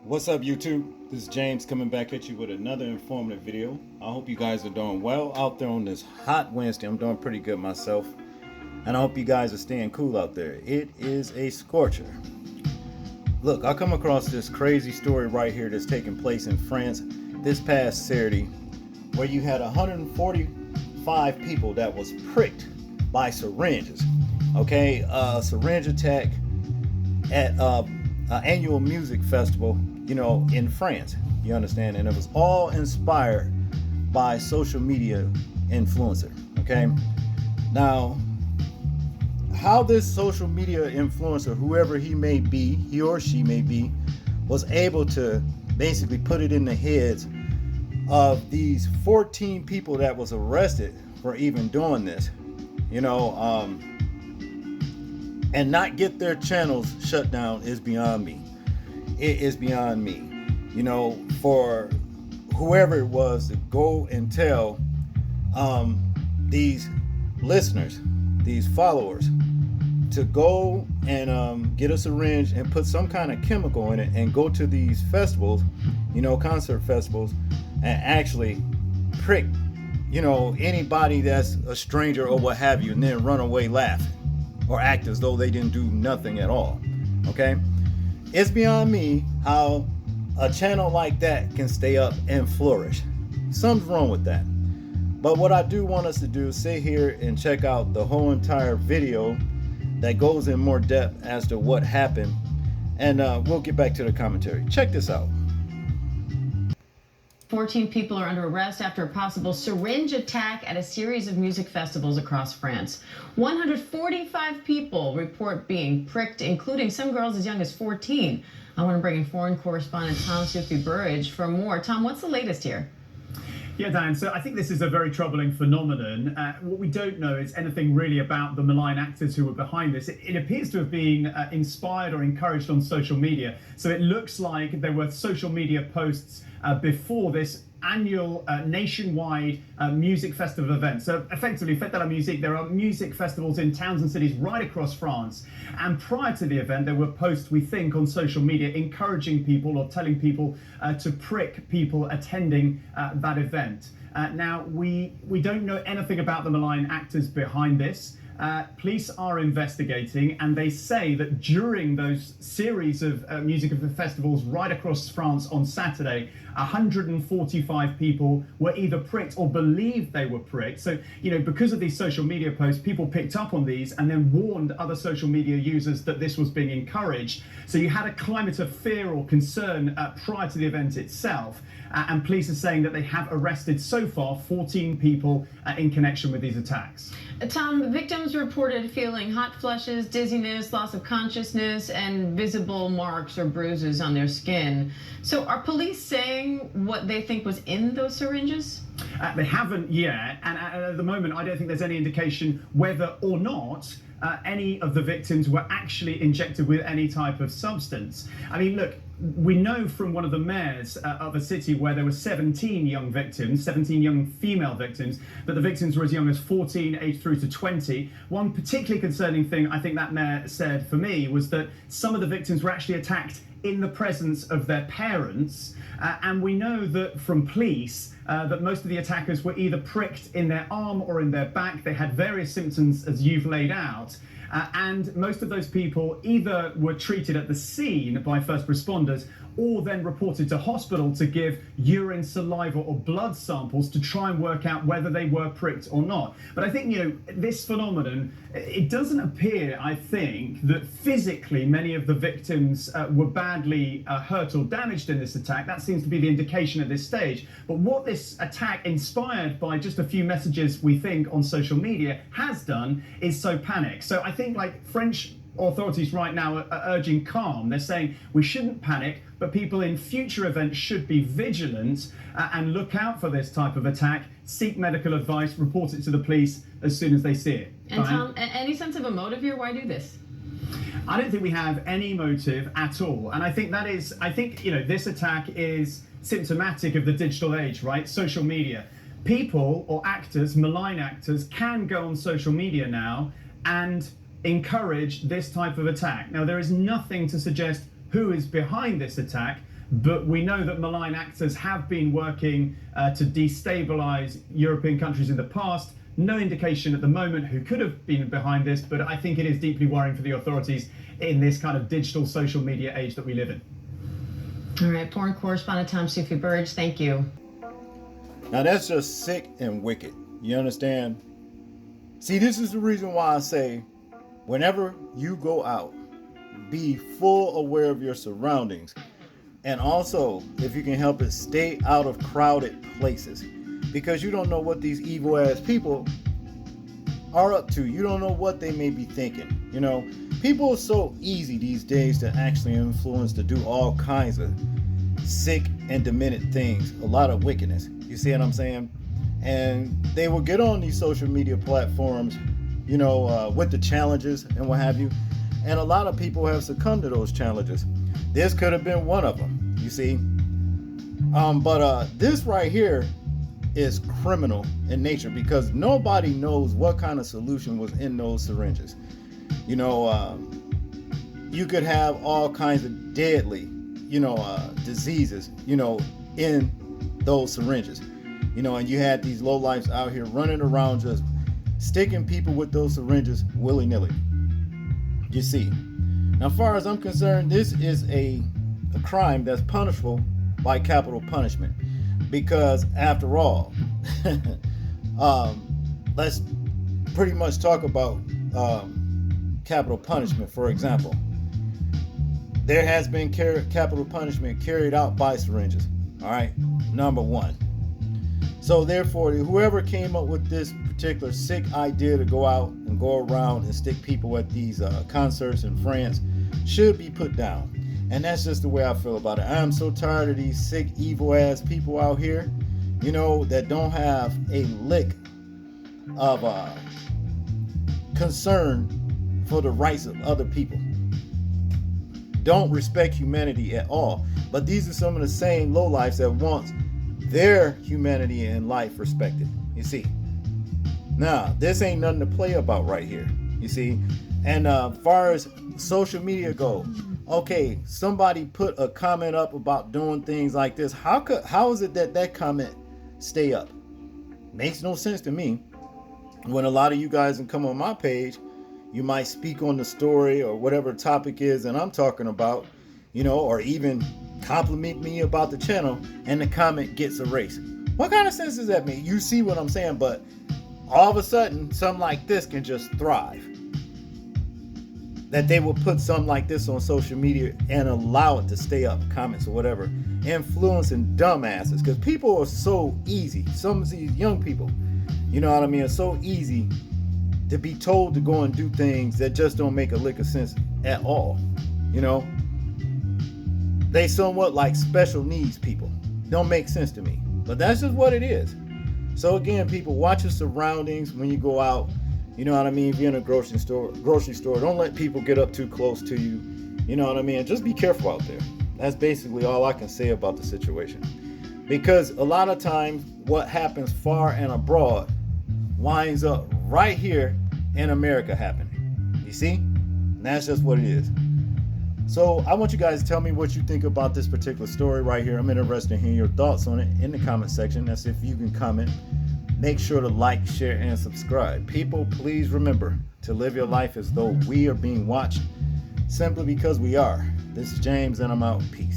What's up, YouTube? This is James coming back at you with another informative video. I hope you guys are doing well out there on this hot Wednesday. I'm doing pretty good myself, and I hope you guys are staying cool out there. It is a scorcher. Look, I come across this crazy story right here that's taking place in France this past Saturday, where you had 145 people that was pricked by syringes. Okay, syringe attack at an annual music festival, in France. You understand? And it was all inspired by social media influencer. Okay. Now, how this social media influencer, whoever he may be, he or she may be, was able to basically put it in the heads of these 14 people that was arrested for even doing this, and not get their channels shut down is beyond me. It is beyond me. For whoever it was to go and tell these listeners, these followers, to go and get a syringe and put some kind of chemical in it and go to these festivals, concert festivals, and actually prick, anybody that's a stranger or what have you, and then run away laughing or act as though they didn't do nothing at all. Okay? It's beyond me how a channel like that can stay up and flourish. Something's wrong with that. But what I do want us to do is sit here and check out the whole entire video that goes in more depth as to what happened, and we'll get back to the commentary. Check this out. 14 people are under arrest after a possible syringe attack at a series of music festivals across France. 145 people report being pricked, including some girls as young as 14. I want to bring in foreign correspondent Tom Sufi-Burridge for more. Tom, what's the latest here? Yeah, Dan, so I think this is a very troubling phenomenon. What we don't know is anything really about the malign actors who were behind this. It appears to have been inspired or encouraged on social media. So it looks like there were social media posts before this annual nationwide music festival event. So effectively, Fête de la Musique, there are music festivals in towns and cities right across France. And prior to the event, there were posts, we think, on social media encouraging people or telling people to prick people attending that event. Now, we don't know anything about the malign actors behind this. Police are investigating, and they say that during those series of music festivals right across France on Saturday, 145 people were either pricked or believed they were pricked. So, because of these social media posts, people picked up on these and then warned other social media users that this was being encouraged. So you had a climate of fear or concern prior to the event itself. And police are saying that they have arrested so far 14 people in connection with these attacks. Tom, the victims reported feeling hot flushes, dizziness, loss of consciousness, and visible marks or bruises on their skin. So are police saying what they think was in those syringes? They haven't yet, and at the moment I don't think there's any indication whether or not any of the victims were actually injected with any type of substance. I mean, look, we know from one of the mayors of a city where there were 17 young victims, 17 young female victims, that the victims were as young as 14, aged through to 20. One particularly concerning thing I think that mayor said for me was that some of the victims were actually attacked in the presence of their parents. And we know that from police that most of the attackers were either pricked in their arm or in their back. They had various symptoms as you've laid out. And most of those people either were treated at the scene by first responders or then reported to hospital to give urine, saliva or blood samples to try and work out whether they were pricked or not. But I think, this phenomenon, it doesn't appear, I think, that physically many of the victims were badly hurt or damaged in this attack. That seems to be the indication at this stage. But what this attack, inspired by just a few messages, we think, on social media, has done is sow panic. So I think, French authorities right now are urging calm. They're saying we shouldn't panic, but people in future events should be vigilant and look out for this type of attack, seek medical advice, report it to the police as soon as they see it. And Tom, any sense of a motive here? Why do this? I don't think we have any motive at all. And I think this attack is symptomatic of the digital age, right? Social media. People or actors, malign actors, can go on social media now and encourage this type of attack. Now, there is nothing to suggest who is behind this attack, but we know that malign actors have been working to destabilize European countries in the past. No indication at the moment who could have been behind this, but I think it is deeply worrying for the authorities in this kind of digital social media age that we live in. All right, foreign correspondent Tom Sufi Burge, thank you. Now that's just sick and wicked. You understand? See, this is the reason why I say, whenever you go out, be full aware of your surroundings. And also, if you can help it, stay out of crowded places. Because you don't know what these evil ass people are up to. You don't know what they may be thinking. You know, people are so easy these days to actually influence, to do all kinds of sick and demented things. A lot of wickedness. You see what I'm saying? And they will get on these social media platforms, you know, with the challenges and what have you. And a lot of people have succumbed to those challenges. This could have been one of them, you see. But this right here is criminal in nature, because nobody knows what kind of solution was in those syringes. You know, you could have all kinds of deadly, you know, diseases, you know, in those syringes. You know, and you had these lowlifes out here running around just sticking people with those syringes willy-nilly. You see. Now, as far as I'm concerned, this is a crime that's punishable by capital punishment. Because after all, let's pretty much talk about capital punishment. For example, there has been capital punishment carried out by syringes. All right, number one. So therefore, whoever came up with this particular sick idea to go out and go around and stick people at these concerts in France should be put down. And that's just the way I feel about it. I am so tired of these sick, evil ass people out here, you know, that don't have a lick of concern for the rights of other people. Don't respect humanity at all. But these are some of the same lowlifes that want their humanity and life respected. You see. Now, this ain't nothing to play about right here. You see. And far as social media go, okay, somebody put a comment up about doing things like this. How is it that comment stay up? Makes no sense to me. When a lot of you guys can come on my page, you might speak on the story or whatever topic is and I'm talking about, you know, or even compliment me about the channel, and the comment gets erased. What kind of sense does that make? You see what I'm saying? But all of a sudden, something like this can just thrive. That they will put something like this on social media and allow it to stay up, comments or whatever, influencing dumbasses. Because people are so easy. Some of these young people, you know what I mean, are so easy to be told to go and do things that just don't make a lick of sense at all. You know, they somewhat like special needs people. Don't make sense to me, but that's just what it is. So again, people, watch your surroundings when you go out. You know what I mean? If you're in a grocery store, don't let people get up too close to you. You know what I mean? Just be careful out there. That's basically all I can say about the situation. Because a lot of times what happens far and abroad winds up right here in America happening. You see? And that's just what it is. So I want you guys to tell me what you think about this particular story right here. I'm interested in hearing your thoughts on it in the comment section. That's if you can comment. Make sure to like, share, and subscribe. People, please remember to live your life as though we are being watched, simply because we are. This is James, and I'm out. Peace.